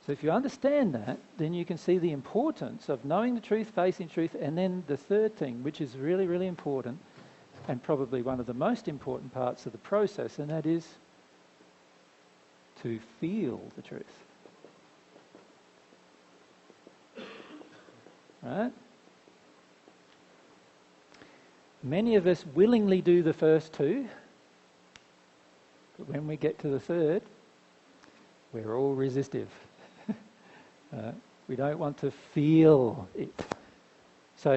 So if you understand that, then you can see the importance of knowing the truth, facing truth, and then the third thing, which is really, really important, and probably one of the most important parts of the process, and that is to feel the truth. Right? Many of us willingly do the first two, but when we get to the third, we're all resistive. We don't want to feel it. So,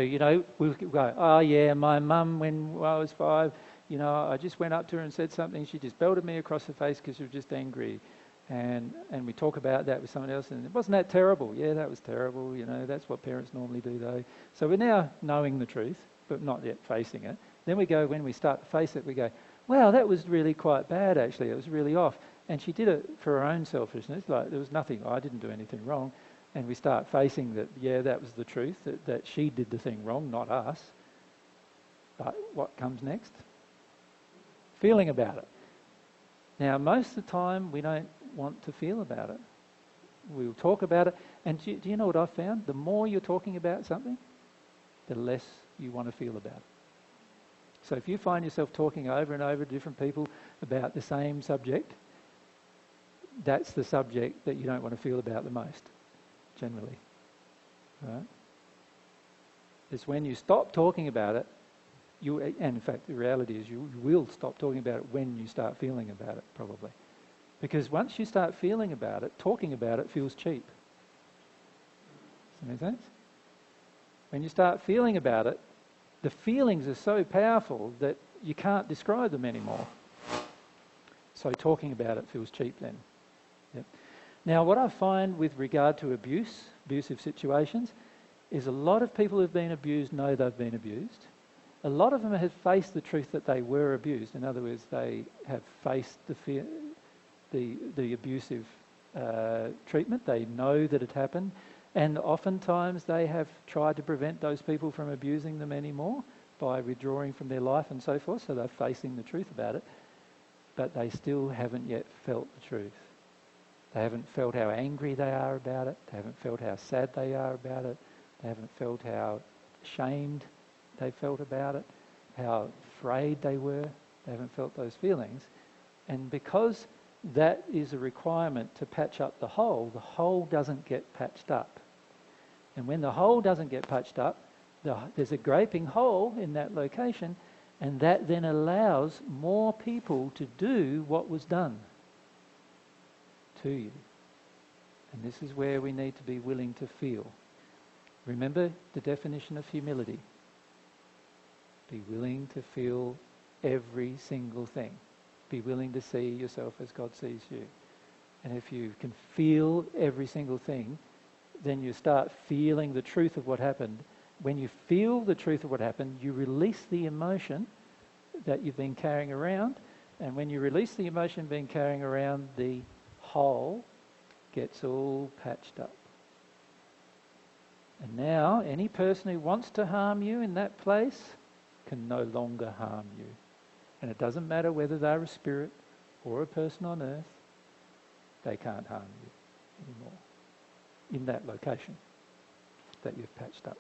we'll go, oh yeah, my mum, when I was 5, I just went up to her and said something. She just belted me across the face because she was just angry. And we talk about that with someone else, and wasn't that terrible? Yeah, that was terrible. That's what parents normally do, though. So we're now knowing the truth, but not yet facing it. Then we go, when we start to face it, we go, wow, that was really quite bad, actually. It was really off. And she did it for her own selfishness. Like, there was nothing, I didn't do anything wrong. And we start facing that, yeah, that was the truth, that she did the thing wrong, not us. But what comes next? Feeling about it. Now, most of the time, we don't want to feel about it. We'll talk about it. And do you know what I've found? The more you're talking about something, the less you want to feel about it. So if you find yourself talking over and over to different people about the same subject, that's the subject that you don't want to feel about the most, generally. Right? It's when you stop talking about it, and in fact the reality is you will stop talking about it when you start feeling about it, probably. Because once you start feeling about it, talking about it feels cheap. Does that make sense? When you start feeling about it, the feelings are so powerful that you can't describe them anymore. So talking about it feels cheap then. Yep. Now, what I find with regard to abusive situations, is a lot of people who've been abused know they've been abused. A lot of them have faced the truth that they were abused. In other words, they have faced the abusive treatment. They know that it happened. And oftentimes they have tried to prevent those people from abusing them anymore by withdrawing from their life and so forth. So they're facing the truth about it. But they still haven't yet felt the truth. They haven't felt how angry they are about it. They haven't felt how sad they are about it. They haven't felt how ashamed they felt about it, how afraid they were. They haven't felt those feelings. And because that is a requirement to patch up the hole doesn't get patched up. And when the hole doesn't get patched up, there's a gaping hole in that location, and that then allows more people to do what was done to you. And this is where we need to be willing to feel. Remember the definition of humility. Be willing to feel every single thing. Be willing to see yourself as God sees you. And if you can feel every single thing, then you start feeling the truth of what happened. When you feel the truth of what happened, you release the emotion that you've been carrying around. And when you release the emotion being carrying around, the hole gets all patched up. And now, any person who wants to harm you in that place can no longer harm you. And it doesn't matter whether they're a spirit or a person on earth, they can't harm you anymore in that location that you've patched up.